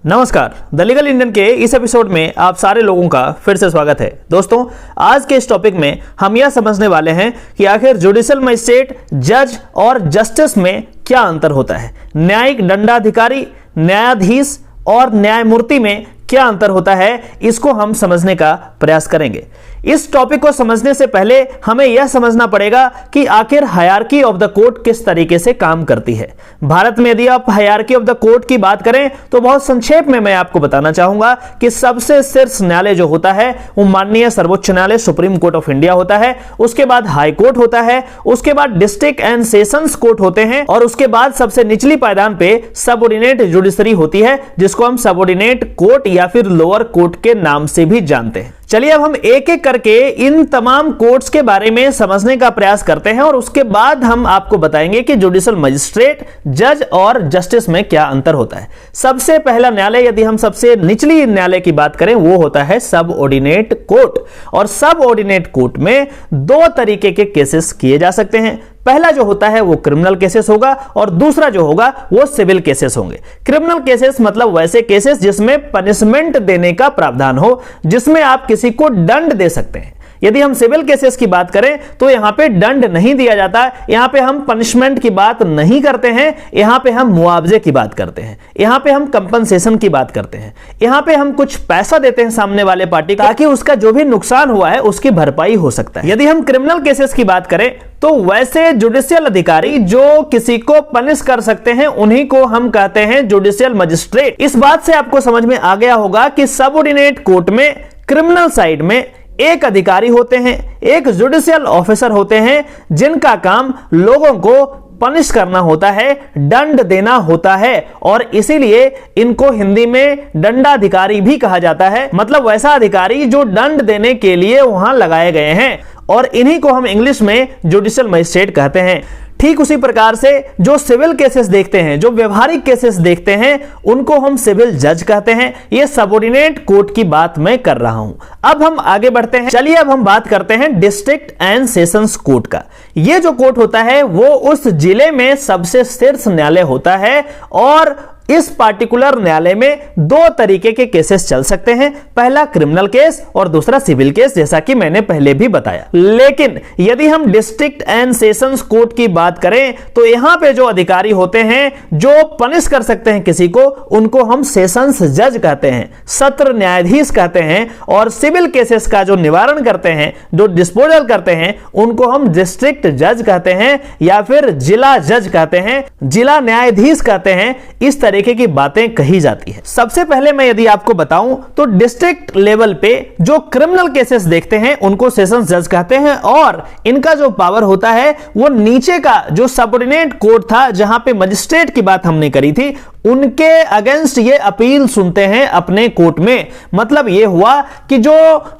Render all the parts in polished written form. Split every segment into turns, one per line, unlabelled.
नमस्कार, the legal Indian के इस एपिसोड में आप सारे लोगों का फिर से स्वागत है। दोस्तों, आज के इस टॉपिक में हम यह समझने वाले हैं कि आखिर जुडिशियल मजिस्ट्रेट, जज और जस्टिस में क्या अंतर होता है। न्यायिक दंडाधिकारी, न्यायाधीश और न्यायमूर्ति में क्या अंतर होता है, इसको हम समझने का प्रयास करेंगे। इस टॉपिक को समझने से पहले हमें यह समझना पड़ेगा कि आखिर हायरार्की ऑफ द कोर्ट किस तरीके से काम करती है। भारत में यदि आप हायरार्की ऑफ द कोर्ट की बात करें तो बहुत संक्षेप में मैं आपको बताना चाहूंगा कि सबसे शीर्ष न्यायालय जो होता है वो माननीय सर्वोच्च न्यायालय सुप्रीम कोर्ट ऑफ इंडिया होता है। उसके बाद हाई कोर्ट होता है, उसके बाद डिस्ट्रिक्ट एंड सेशंस कोर्ट होते हैं और उसके बाद सबसे निचली पायदान पे सबऑर्डिनेट जुडिशरी होती है, जिसको हम सबऑर्डिनेट कोर्ट या फिर लोअर कोर्ट के नाम से भी जानते हैं। चलिए अब हम एक एक करके इन तमाम कोर्ट्स के बारे में समझने का प्रयास करते हैं और उसके बाद हम आपको बताएंगे कि जुडिशियल मजिस्ट्रेट, जज और जस्टिस में क्या अंतर होता है। सबसे पहला न्यायालय, यदि हम सबसे निचली न्यायालय की बात करें, वो होता है सबऑर्डिनेट कोर्ट। और सबऑर्डिनेट कोर्ट में दो तरीके के केसेस किए जा सकते हैं। पहला जो होता है वो क्रिमिनल केसेस होगा और दूसरा जो होगा वो सिविल केसेस होंगे। क्रिमिनल केसेस मतलब वैसे केसेस जिसमें पनिशमेंट देने का प्रावधान हो, जिसमें आप किसी को दंड दे सकते हैं। यदि हम सिविल केसेस की बात करें तो यहां पे दंड नहीं दिया जाता, यहां पे हम पनिशमेंट की बात नहीं करते हैं, यहां पे हम मुआवजे की बात करते हैं, यहां पे हम कंपनसेशन की बात करते हैं, यहां पे हम कुछ पैसा देते हैं सामने वाले पार्टी को ताकि उसका जो भी नुकसान हुआ है उसकी भरपाई हो सकता है। यदि हम क्रिमिनल केसेस की बात करें तो वैसे जुडिशियल अधिकारी जो किसी को पनिश कर सकते हैं उन्हीं को हम कहते हैं जुडिशियल मजिस्ट्रेट। इस बात से आपको समझ में आ गया होगा कि सबऑर्डिनेट कोर्ट में क्रिमिनल साइड में एक अधिकारी होते हैं, एक जुडिशियल ऑफिसर होते हैं, जिनका काम लोगों को पनिश करना होता है, दंड देना होता है और इसीलिए इनको हिंदी में दंडाधिकारी भी कहा जाता है। मतलब वैसा अधिकारी जो दंड देने के लिए वहां लगाए गए हैं और इन्हीं को हम इंग्लिश में जुडिशियल मजिस्ट्रेट कहते हैं। ठीक उसी प्रकार से जो सिविल केसेस देखते हैं, जो व्यवहारिक केसेस देखते हैं, उनको हम सिविल जज कहते हैं। ये सबऑर्डिनेट कोर्ट की बात मैं कर रहा हूं। अब हम आगे बढ़ते हैं। चलिए अब हम बात करते हैं डिस्ट्रिक्ट एंड सेशंस कोर्ट का। ये जो कोर्ट होता है वो उस जिले में सबसे शीर्ष न्यायालय होता है और इस पार्टिकुलर न्यायालय में दो तरीके के केसेस चल सकते हैं, पहला क्रिमिनल केस और दूसरा सिविल केस, जैसा कि मैंने पहले भी बताया। लेकिन यदि हम डिस्ट्रिक्ट एंड सेशंस कोर्ट की बात करें तो यहां पे जो अधिकारी होते हैं जो पनिश कर सकते हैं किसी को, उनको हम सेशंस जज कहते हैं, सत्र न्यायाधीश कहते हैं। और सिविल केसेस का जो निवारण करते हैं, जो डिस्पोजल करते हैं, उनको हम डिस्ट्रिक्ट जज कहते हैं या फिर जिला जज कहते हैं, जिला न्यायाधीश कहते हैं। इस तरीके की बातें कही जाती है। सबसे पहले मैं यदि आपको बताऊं तो डिस्ट्रिक्ट लेवल पे जो क्रिमिनल केसेस देखते हैं उनको सेशंस जज कहते हैं और इनका जो पावर होता है वो नीचे का जो सबऑर्डिनेट कोर्ट था, जहां पे मजिस्ट्रेट की बात हमने करी थी, उनके अगेंस्ट ये अपील सुनते हैं अपने कोर्ट में। मतलब ये हुआ कि जो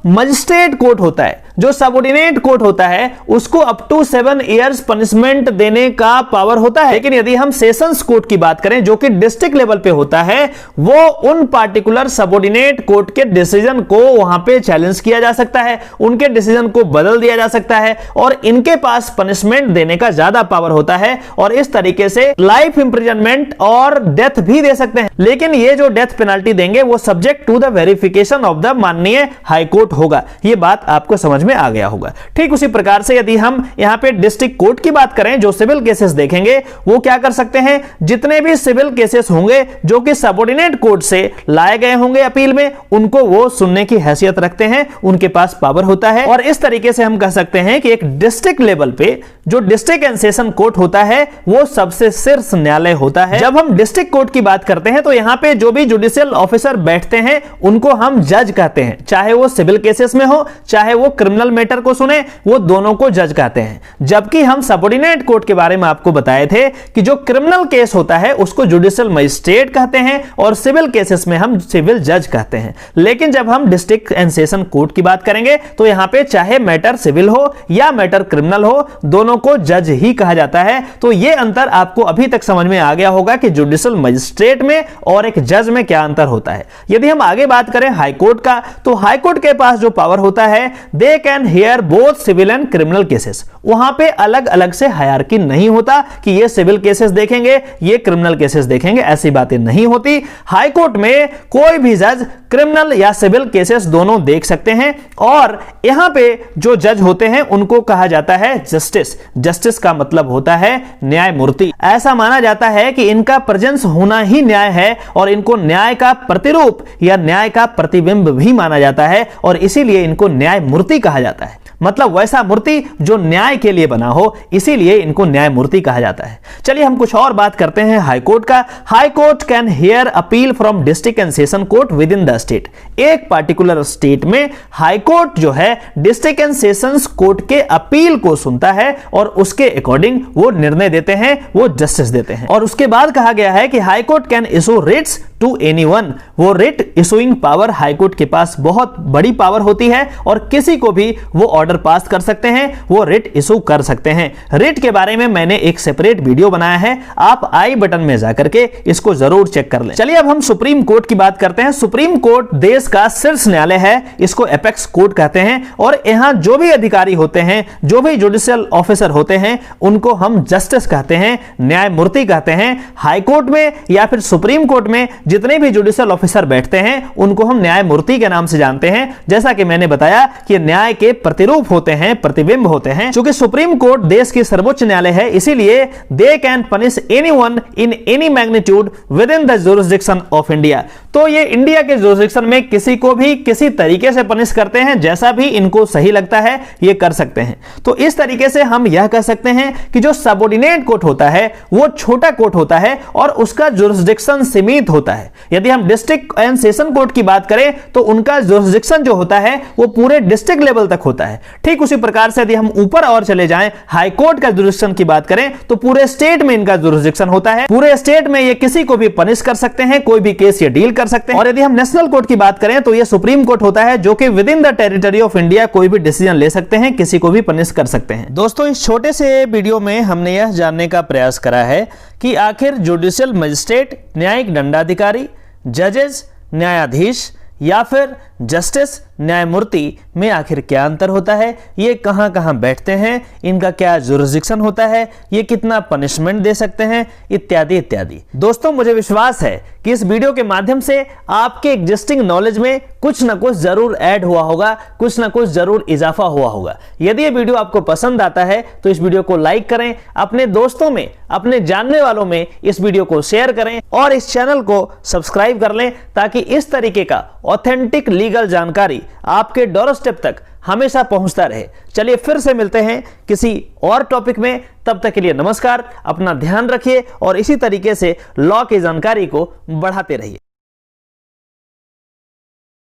मजिस्ट्रेट कोर्ट होता है, जो सबऑर्डिनेट कोर्ट होता है, उसको अप टू 7 इयर्स पनिशमेंट देने का पावर होता है। लेकिन यदि हम सेशंस कोर्ट की बात करें जो कि डिस्ट्रिक्ट लेवल पे होता है, वो उन पार्टिकुलर सबऑर्डिनेट कोर्ट के डिसीजन को वहां पे चैलेंज किया जा सकता है, उनके डिसीजन को बदल दिया जा सकता है और इनके पास पनिशमेंट देने का ज्यादा पावर होता है और इस तरीके से लाइफ इंप्रिजनमेंट और डेथ भी दे सकते हैं। लेकिन ये जो डेथ पेनल्टी देंगे वो subject to the verification of the माननीय हाई कोर्ट होगा। ये बात आपको समझ में आ गया होगा। ठीक उसी प्रकार से यदि हम यहां पे डिस्ट्रिक्ट कोर्ट की बात करें, जो सिविल केसेस देखेंगे, वो क्या कर सकते हैं, जितने भी सिविल केसेस होंगे जो कि सबऑर्डिनेट कोर्ट से लाए गए होंगे अपील में, उनको वो सुनने की हैसियत रखते हैं, उनके पास पावर होता है। और इस तरीके से हम कह सकते हैं कि एक डिस्ट्रिक्ट लेवल पे जो डिस्ट्रिक्ट एंड सेशन कोर्ट होता है वो सबसे शीर्ष न्यायालय होता है। जब हम डिस्ट्रिक्ट कोर्ट की बात करते हैं तो यहां पे जो भी जुडिशियल ऑफिसर बैठते हैं उनको हम जज कहते हैं, चाहे वो सिविल केसेस में हो चाहे वो क्रिमिनल मैटर को सुने, वो दोनों को जज कहते हैं। जबकि हम सबऑर्डिनेट कोर्ट के बारे में आपको बताए थे कि जो क्रिमिनल केस होता है उसको जुडिशियल मजिस्ट्रेट कहते हैं और सिविल केसेस में हम सिविल जज कहते हैं। लेकिन जब हम डिस्ट्रिक्ट एंड सेशन कोर्ट की बात करेंगे तो यहां पे चाहे मैटर सिविल हो या मैटर क्रिमिनल हो, दोनों को जज ही कहा जाता है। तो यह अंतर आपको अभी तक समझ में आ गया होगा कि जुडिशियल मजिस्ट्रेट में और एक जज में क्या अंतर होता है। यदि हम आगे बात करें हाई कोर्ट का, तो हाई कोर्ट के पास जो पावर होता है, they can hear both civil and criminal cases. वहां पे अलग अलग से हायरार्की नहीं होता कि ये सिविल केसेस देखेंगे, ये क्रिमिनल केसेस देखेंगे, ऐसी बातें नहीं होती। हाई कोर्ट में कोई भी जज क्रिमिनल या सिविल केसेस दोनों देख सकते हैं और यहां पे जो जज होते हैं उनको कहा जाता है जस्टिस। जस्टिस का मतलब होता है न्यायमूर्ति। ऐसा माना जाता है कि इनका प्रेजेंस होना ही न्याय है और इनको न्याय का प्रतिरूप या न्याय का प्रतिबिंब भी माना जाता है और इसीलिए इनको न्यायमूर्ति कहा जाता है। मतलब वैसा मूर्ति जो न्याय के लिए बना हो, इसीलिए इनको न्यायमूर्ति कहा जाता है। चलिए हम कुछ और बात करते हैं हाई कोर्ट का। High court can hear appeal from district and session court with in the state. एक पार्टिकुलर स्टेट में हाई कोर्ट जो है डिस्ट्रिक्ट एंड सेशंस कोर्ट के अपील को सुनता है और उसके अकॉर्डिंग वो निर्णय देते हैं, वो जस्टिस देते हैं। और उसके बाद कहा गया है कि high court can issue writs to anyone. वो writ issuing power high court के पास बहुत बड़ी पावर होती है और किसी को भी वो ऑर्डर पास कर सकते हैं, वो रिट इशू कर सकते हैं। रिट के बारे में मैंने एक सेपरेट वीडियो बनाया है, आप आई बटन में जाकर के इसको जरूर चेक कर लें। चलिए अब हम सुप्रीम कोर्ट की बात करते हैं। सुप्रीम कोर्ट देश का शीर्ष न्यायालय है, इसको एपेक्स कोर्ट कहते हैं और यहां जो भी अधिकारी होते हैं, जो भी जुडिशियल ऑफिसर होते हैं, उनको हम जस्टिस कहते हैं, न्यायमूर्ति कहते हैं। हाई कोर्ट में या फिर सुप्रीम कोर्ट में जितने भी जुडिशियल ऑफिसर बैठते हैं उनको हम न्यायमूर्ति के नाम से जानते हैं। जैसा कि मैंने बताया कि न्याय के प्रतिरूप होते हैं, प्रतिबिंब होते हैं। क्योंकि सुप्रीम कोर्ट देश की सर्वोच्च न्यायालय है, इसीलिए they can punish anyone in any magnitude with in the jurisdiction of India. तो ये इंडिया के जुरिसडिक्शन में किसी को भी किसी तरीके से पनिश करते हैं, जैसा भी इनको सही लगता है ये कर सकते हैं। तो इस तरीके से हम यह कह सकते हैं कि जो सबऑर्डिनेट कोर्ट होता है वो छोटा कोर्ट होता है और उसका जुरिसडिक्शन सीमित होता है। यदि हम डिस्ट्रिक्ट एंड सेशन कोर्ट की बात करें तो उनका जुरिसडिक्शन जो होता है वो पूरे डिस्ट्रिक्ट लेवल तक होता है। ठीक उसी प्रकार से यदि हम ऊपर और चले जाएं, हाई कोर्ट का जुरिसडिक्शन की बात करें तो पूरे स्टेट में इनका जुरिसडिक्शन होता है। पूरे स्टेट में ये किसी को भी पनिश कर सकते हैं, कोई भी केस ये डील कर सकते हैं। और यदि हम नेशनल कोर्ट की बात करें तो ये सुप्रीम कोर्ट होता है जो कि with in the territory of India कोई भी डिसीजन ले सकते हैं, किसी को भी पनिश कर सकते हैं। दोस्तों इस छोटे से वीडियो में हमने यह जानने का प्रयास करा है कि आखिर जुडिशियल मजिस्ट्रेट, न्यायिक दंडाधिकारी, जजेस, न्यायाधीश या फिर जस्टिस, न्यायमूर्ति में आखिर क्या अंतर होता है, ये कहां कहां बैठते हैं, इनका क्या जुरिसडिक्शन होता है, ये कितना पनिशमेंट दे सकते हैं, इत्यादि इत्यादि। दोस्तों मुझे विश्वास है कि इस वीडियो के माध्यम से आपके एग्जिस्टिंग नॉलेज में कुछ ना कुछ जरूर ऐड हुआ होगा, कुछ ना कुछ जरूर इजाफा हुआ होगा। यदि ये वीडियो आपको पसंद आता है तो इस वीडियो को लाइक करें, अपने दोस्तों में, अपने जानने वालों में इस वीडियो को शेयर करें और इस चैनल को सब्सक्राइब कर लें ताकि इस तरीके का ऑथेंटिक लीगल जानकारी आपके डोरस्टेप तक हमेशा पहुंचता रहे। चलिए फिर से मिलते हैं किसी और टॉपिक में, तब तक के लिए नमस्कार, अपना ध्यान रखिए और इसी तरीके से लॉ की जानकारी को बढ़ाते रहिए।